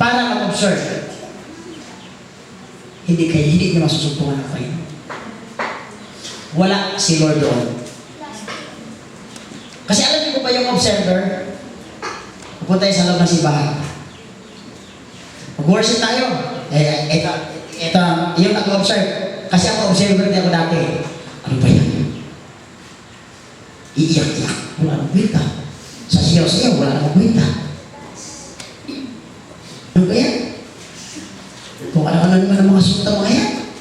para mag-observe. Hindi niya masusumpungan ng Panginoon. Wala si Lord doon. Kasi alam niyo ba yung observer? Pupunta tayo sa loob ng simbahan. Mag-worship tayo. Ito, yung nag-observe. Kasi ako observer din ako dati. Ano ba yan? Iiyak-iyak. Wala nang kwenta. Sa siyaw-siyaw, wala nang kwenta. Ano ba yan? Kung ano-ano naman ang mga sunta mga yan.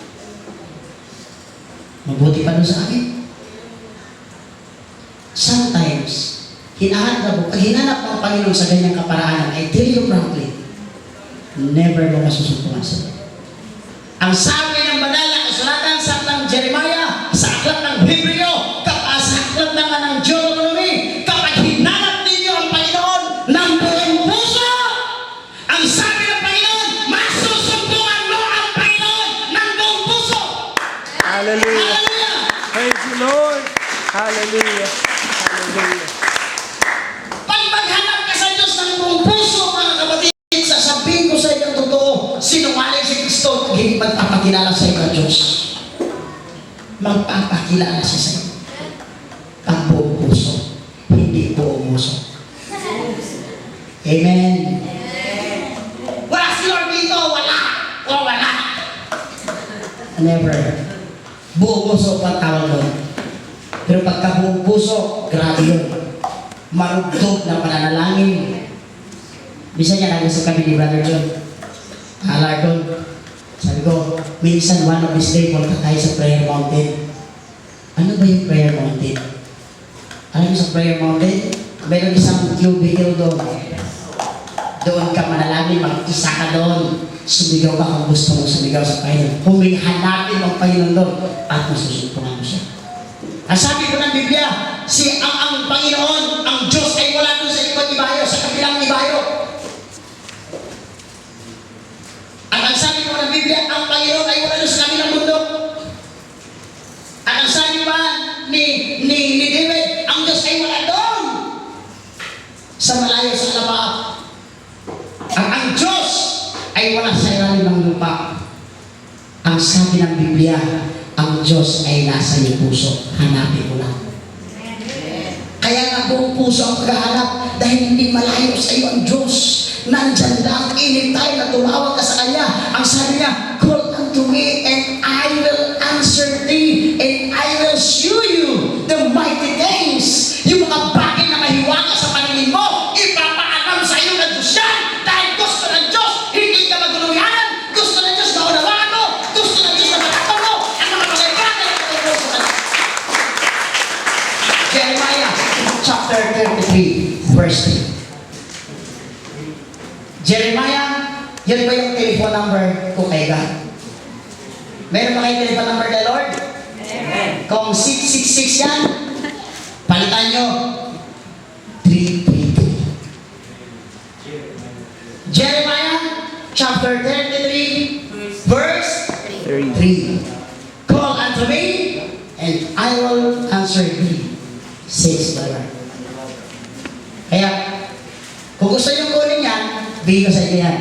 Mabuti pa doon sa akin. Sometimes, pag hinanap mo ang Panginoon sa ganyang kaparaanan, I tell you frankly, never mo masusumpungan sa Lord. Ang sabi ng banal na kasulatan sa aklat ng Jeremiah, sa aklat ng Hebreo, sa aklat naman ng Deuteronomy, kapag hinanap ninyo ang Panginoon ng buong puso, ang sabi ng Panginoon, masusumpungan mo ang Panginoon ng buong puso. Hallelujah. Hallelujah! Praise you, Lord. Hallelujah. Hallelujah. Pag maghanap ka sa Diyos ng buong puso, mga kapatid, sasabihin ko sa inyo totoo, sinungaling si Kristo kung hindi magpapakilala sa inyo ng Diyos. Magpapakilala siya sa inyo. Ang buong puso, hindi buong puso. Amen. Wala si Lord dito, wala. O wala. Never. Buong puso pa tawag doon. Pero pagka buong puso, grabe yun. Marugtog na pananalangin. Bisa niya nagasa kami ni Brother John. Alargon. Sabi ko, minsan one of this day, punta tayo sa prayer mountain. Ano ba yung prayer mountain? Alam mo sa prayer mountain? Meron isang cubicle doon. Doon ka manalangin, mag-isa ka doon. Sumigaw ka kung gusto mo sumigaw sa Panginoon. Humihanapin ang Panginoon doon at masusumpungan mo siya. Ang sabi ko ng Biblia, ang Panginoon, ang Diyos ay wala doon sa ibang ibayo, sa kabilang ibayo. Ang sabi ko ng Biblia, ang Panginoon ay wala doon sa kabilang mundo. At ang sabi pa ni David, ang Diyos ay wala doon sa malayo sa alabaap. Ang Diyos ay wala sa ilalim ng lupa. Ang sabi ng Biblia, ang Diyos ay nasa iyong puso. Hanapin mo lang. Kaya nga buong puso ang paghahanap dahil hindi malayo sa iyo ang Diyos. Nandyan lang, anytime na tumawag ka sa Kanya. Ang sabi niya, call unto me and I will answer thee and I will show you the mighty things. Yung mga bagay na mahiwaga sa paningin mo, ipapaalam sa iyo ng Diyos yan. Dahil gusto ng Diyos, hindi ka maguluyan. Gusto ng Diyos na unawaan mo. Gusto ng Diyos na matakpan mo. Ang mga bagay-bagay na ito sa Kanya. Jeremiah chapter 33 verse 3. Jeremiah, yan ba yung telephone number ko kay God? Meron ba kayong telephone number kay Lord? Amen. Kung 666 yan, palitan nyo 332. Jeremiah chapter 33 verse 3. Call unto me and I will answer thee, says the Lord. Kaya, kung gusto nyo kunin yan, bigay ko sa inyo yan.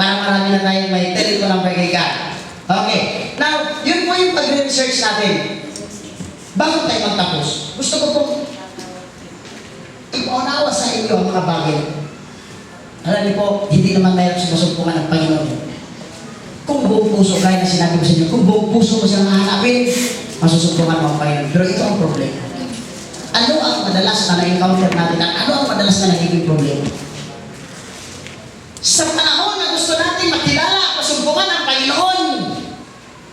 Para marami na tayo may telephone number kay God. Okay. Now, yun po yung pag-research natin. Bago tayo magtapos, gusto ko pong ipaunawa sa inyo ang mga bagay. Alam niyo po, hindi naman tayo sumusumpungan ng Panginoon. Kung buong puso, kaya na sinabi ko sa inyo, kung buong puso mo siyang hahanapin, masusumpungan mo ang Panginoon. Pero ito ang problema. Ano ang madalas na na-encounter natin at ano ang madalas na nagiging problema? Sa panahon na gusto natin makilala at masumpungan ang Panginoon,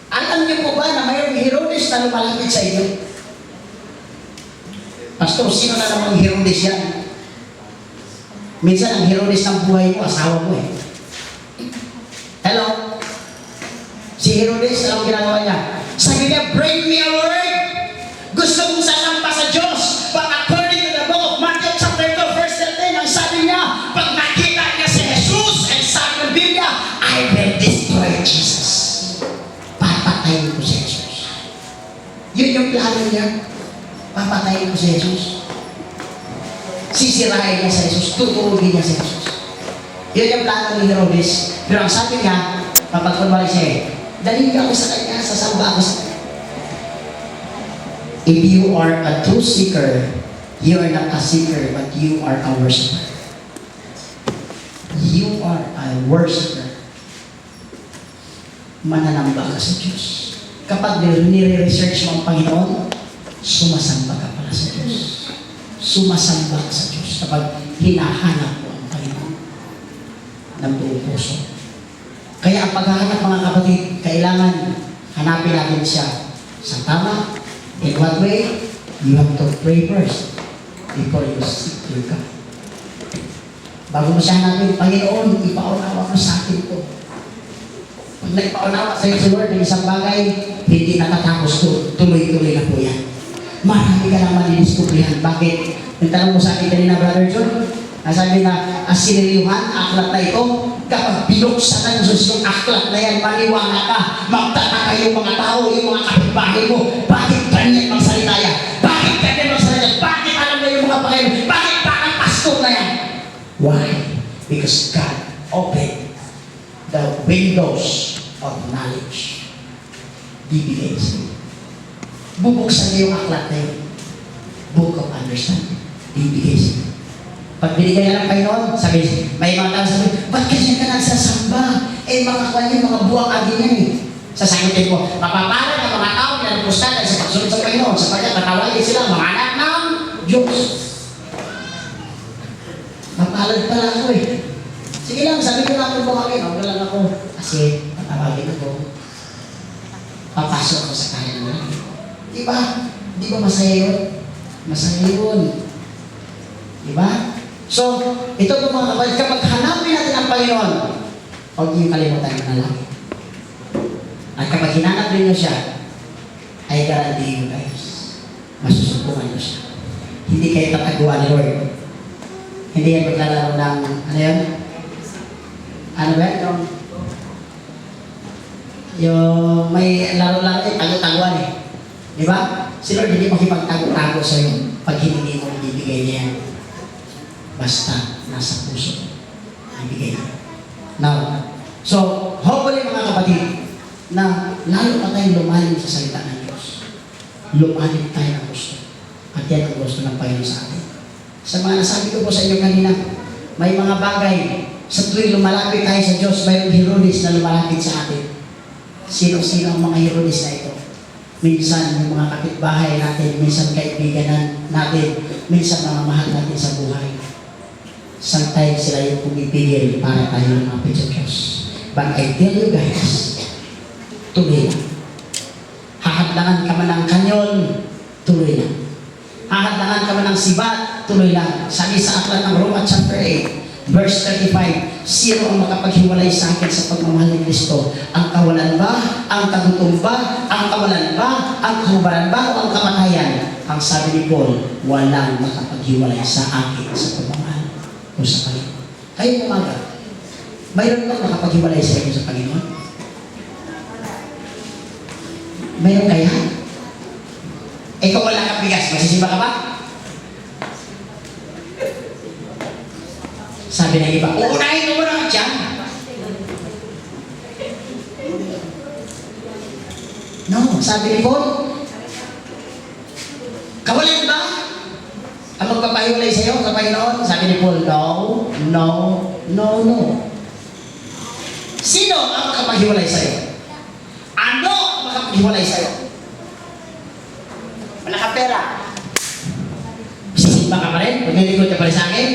alam niyo po ba na mayroong Herodes na lumalapit sa inyo? Pastor, sino na namang Herodes yan? Minsan ang Herodes ng buhay mo, asawa mo eh. Hello? Si Herodes, alam ginagawa niya? Sabi niya, bring me a word. Gusto kong sasampa sa Diyos. But according to the book of Matthew chapter 2 verse 13, ang sabi niya, pag nakita niya si Jesus, and sabi ng Biblia, I will destroy Jesus. Papatayin ko si Jesus. Yun yung plano niya. Papatayin ko si Jesus. Sisirain niya si Jesus. Tutuugin niya si Jesus. Yun yung plano ni Herodes. Pero ang sabi niya, kapag kunwari siya, dalhin ako sa kanya, sasamba ako sa kanya. If you are a true seeker, you are not a seeker, but you are a worshiper. You are a worshiper. Mananamba ka sa Diyos. Kapag nire-research mo ang Panginoon, sumasamba ka pala sa Diyos. Sumasamba ka sa Diyos kapag hinahanap mo ang Panginoon ng buong puso. Kaya ang paghahanap, mga kapatid, kailangan hanapin natin siya sa tama. In what way? You have to pray first before you seek your God. Bago mo siya hanapin, Panginoon, ipaunawa mo sa akin po. Pag nagpaunawa sa iyo si Lord ng isang bagay, hindi natatapos to. Tuloy-tuloy na po yan. Marami ka naman diniskubrihan. Bakit? Yung tanong mo sa akin kanina, Brother John, sabi na, asiniliyuhan, aklat na ito, kapag binuksan ng Diyos yung aklat na yan, maniwala ka, magtataka yung mga tao, yung mga kapitbahay mo, bakit ganyan magsalita yan? Bakit ganyan magsalita yan? Bakit alam na yung mga Panginoon? Bakit parang pastor na yan? Why? Because God opened the windows of knowledge. Bibigay sa iyo. Bubuksan niyo yung aklat na yun. Book of understanding. Bibigay sa iyo. Pag binigay na ng Panginoon, sabi, may mga tao sabi, ba't kasi ka nagsasamba? Eh, mga kwan yun, mga buwang agin yan eh. Sasagutin mo, mapaparan ang mga tao na nagpustanan sa pagsunod sa Panginoon, sapagkat natawagin sila mga anak ng Diyos. Mapalad pala ako eh. Sige lang, sabi ko lang kung buhangin, huwag lang ako. Kasi, matawagin ako. Papasok ako sa kanya na. Diba? Di ba masaya yun? Masaya yun. Diba? So, ito po mga kapatid, kapag hanapin natin ang Panginoon, huwag niyong kalimutan yung nalangin. At kapag hinanap rin niyo siya, ay garantihin niyo guys, masusupungan niyo siya. Hindi kayo tataguan ni Lord. Hindi yan maglalaro ng, ano yun? Ano ba yan? Yung may laro-laro eh, tago-taguan eh. Diba? Si Lord hindi makipagtago-tago sa'yo pag hindi mo ibibigay niya yan. Basta nasa puso. Ibigay niya. Now, so, hopefully mga kapatid, na lalo pa tayong lumalim sa salita ng Diyos. Lumalim tayo ng gusto. At yan ang gusto ng Panginoon sa atin. Sa mga nasabi ko po sa inyo kanina, may mga bagay sa tuwing lumalapit tayo sa Diyos, mayroong Herodes na lumalapit sa atin. Sino-sino ang mga Herodes na ito? Minsan yung mga kapitbahay natin, minsan kaibigan natin, minsan mga mahal natin sa buhay. Sometimes sila yung pumipigil para tayo lumapit sa Diyos. But I tell you guys, tuloy lang. Hahadlangan ka man ng kanyon, tuloy lang. Hahadlangan ka man ng sibat, tuloy lang. Sabi sa aklat ng Roma chapter 8, verse 35, sino ang makapaghiwalay sa akin sa pagmamahal ni Kristo? Ang kawalan ba? Ang kagutom ba? Ang kawalan ba? Ang kahubaran ba? O ang kamatayan? Ang sabi ni Paul, walang makapaghiwalay sa akin sa pagmamahal o sa Panginoon. Kayo umaga, mayroon bang makapaghiwalay sa inyo sa Panginoon? Mayroon kaya? Eh kung wala kang bigas, masisimba ka ba? Sabi ng iba, uunahin mo muna ang tiyan. No, sabi ni Paul, kawalan ba ang magpapahiwalay sa iyo sa Panginoon? Sabi ni Paul, no. Sino ang makapaghiwalay sa iyo? Ano ang makapaghiwalay sa iyo? Wala ka pera. Sisimba ka pa rin? Pagnilikod ka pa rin sa akin?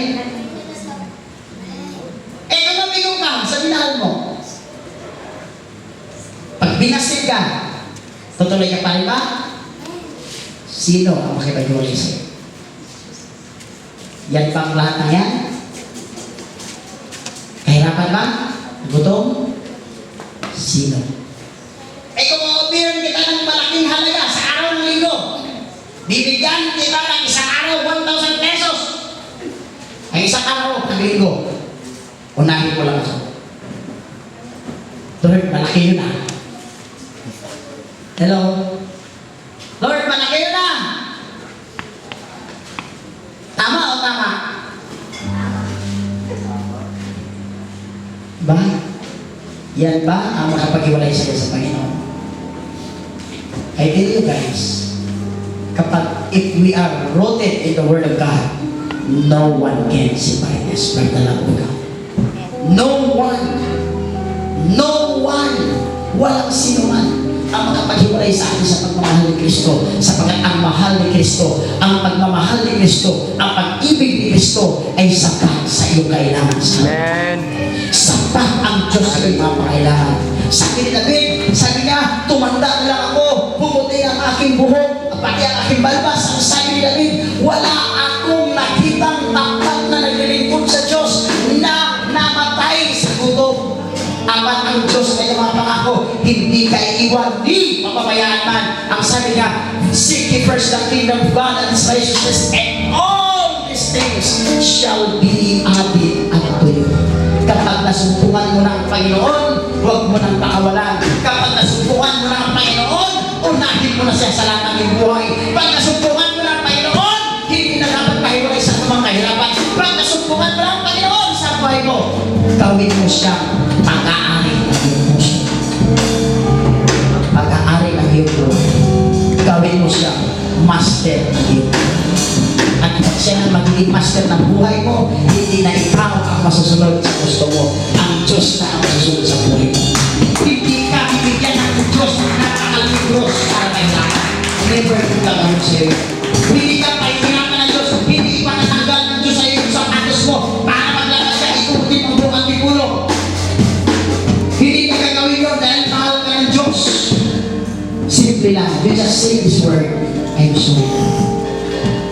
Eh, ano bigo ka sa minahal mo? Pag binasid ka, tutuloy ka pa rin ba? Sino ang makipaghiwalay sa iyo? Yan bang lahat ng yan? Kahirapan ba? Gutom? Sino? Eh kung ma-offer kita ng malaking halaga sa araw ng linggo, bibigyan kita ng isang araw 1,000 pesos. Ang isang araw ng linggo, unahin ko lang ako. Lord, malaki yun na. Hello? Lord, malaki yun na. Tama o tama? Ba? Yan ba ang makapag-iwalay sa'yo sa Panginoon? I tell you guys, if we are rooted in the Word of God, no one can separate us from the love of God. No one, walang sino man ang makapaghiwalay sa atin sa pagmamahal ni Kristo, sapagkat ang mahal ni Kristo, ang pagmamahal ni Kristo, ang pag-ibig ni Kristo ay sapat sa iyong kailangan. Amen. Sapat ang Diyos sa iyong mga kailangan. Sabi ni David, sabi niya, tumanda na lang ako, pumuti ang aking buhok, pati ang aking balbas. Ang sabi ni David, wala akong nakitang tapat na naglilingkod sa Diyos na namatay sa gutom. Amat ang Diyos ay mga pangako, hindi ka iiwan, di mapabayaan man. Ang sabi niya, seek ye first the kingdom of God and His righteousness, and all these things shall be added unto you. Kapag nasumpungan mo na ang Panginoon, huwag mo nang pakawalan. Kapag nasumpungan mo na ang Panginoon, unahin mo na siya sa lahat ng iyong buhay. Pag nasumpungan mo na ang Panginoon, hindi na dapat mahiwalay sa mga kahirapan. Pag nasumpungan mo na ang Panginoon sa buhay mo, gawin mo siya pag-aari ng iyong puso. Pag-aari ng iyong buhay. Gawin mo siya master ng iyong buhay. At pag siya na magiging master ng buhay mo, hindi na ikaw ang masusunod sa gusto mo. Ang Diyos na ang masusunod sa buhay mo. Hindi ka bibigyan ng Diyos na napakaligros para kay lahat. Never kung gagawin sa iyo. Hindi ka pahihirapan ng Diyos. Hindi pa natanggal ng Diyos sa iyong sapatos mo para maglabas ka ikutin ang buong antigulo. Hindi ka gagawin yun dahil mahal ka ng Diyos. Simple lang. You just say this word, I'm sorry.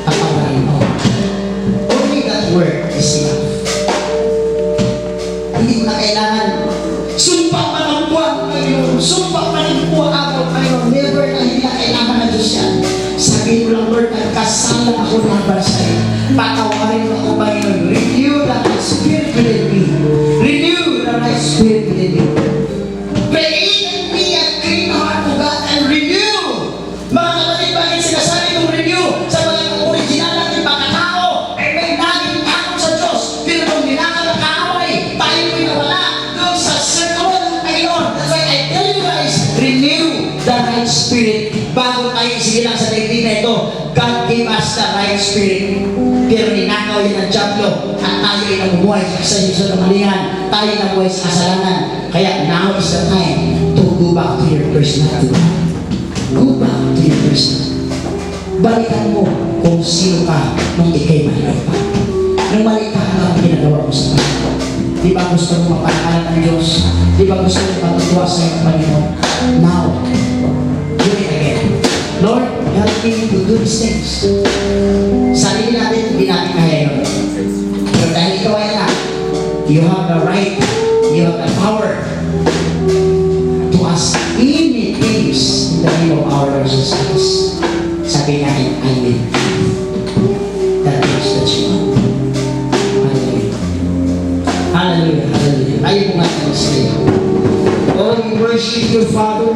Patawarin mo. Only that word is enough. Hindi mo na kailangan sumpa pa ng buwan, Panginoon. Sumpa pa ng buwan ako, Panginoon. Never na hindi na kailangan na Diyos yan. Sabihin mo lang, Lord, nagkasalan ako ng para sa iyo. Patawarin mo ako, Panginoon. Renew the right spirit within me. Renew the right spirit within me. Create in me a clean heart, O God, and renew. Mga kapatid, bakit sinasabi kong renew? Sabagat ang original natin pagkatao ay may naging takot sa Diyos. Pero nung ninakaw ng kaaway, tayo mo'y nawala doon sa circle ng Panginoon. That's why I tell you guys, renew the right spirit. Bago tayo isilang sa daigdig na ito, God gave us the right spirit. Pero ninakaw yan ang Diablo at tayo ay namubuhay sa kasalusaluhan. Tayo ay namubuhay sa kasalanan. Kaya now is the time to go back to your personality. Go back to your personality. Balikan mo kung sino ka nung ikay mahirap pa. Nung mali ka, ano ang ginagawa mo sa Panginoon? Di ba gusto mo mapanahalan ng Diyos? Di ba gusto mo matutuwa sa iyong Panginoon? Now, do it again. Lord, help me to do these things. Sarili natin, hindi natin kaya yun. Pero dahil ikaw ay anak, you have the right, you have the power to ask any things in the name of our Lord Jesus Christ. Sabi natin, I will. That is the you want. Hallelujah. Hallelujah. Hallelujah. Ayaw mo nga tayo sa'yo. Oh, we worship you, Father.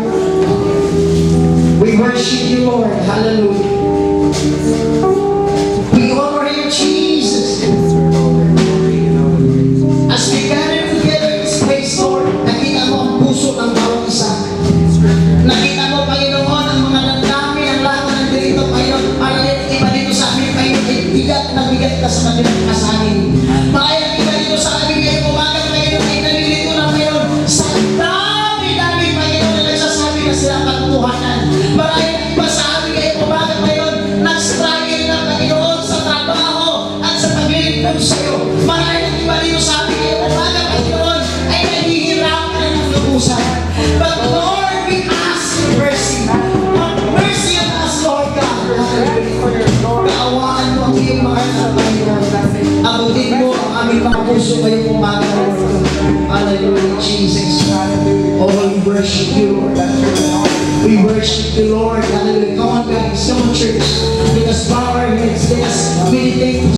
We worship you, Lord. Hallelujah. We honor you, Jesus. As we gather together in this place, Lord, nakita mo ang puso ng bawat isa. Nakita mo, Panginoon, ang mga nandami, ang lahat ng dito, Panginoon. Maraming iba dito sa amin, Panginoon, bigat na bigat ka sa kanilang kasanin. Maraming iba dito sa amin, ngayon umaga, Panginoon, ay nalilito na, Panginoon, sa dami-dami, Panginoon, na nagsasabi na sila katuhanan. Maraming iba sa amin, ngayon umaga, Panginoon, nag-struggle na, Panginoon, sa trabaho at sa paglilingkod sa iyo. Maraming iba dito sa amin, ngayon umaga, Panginoon, ay nahihirapan na ng lubusan. But Lord, we ask for mercy. Have mercy on us, Lord God. Kaawaan mo ang iyong mga Panginoon. Abutin mo ang aming mga puso ngayong umaga, Lord. Hallelujah, Jesus. Oh, we worship you, Lord. We worship you, Lord. Hallelujah. Come on, guys. Come on, church. Let us bow our heads. Let us meditate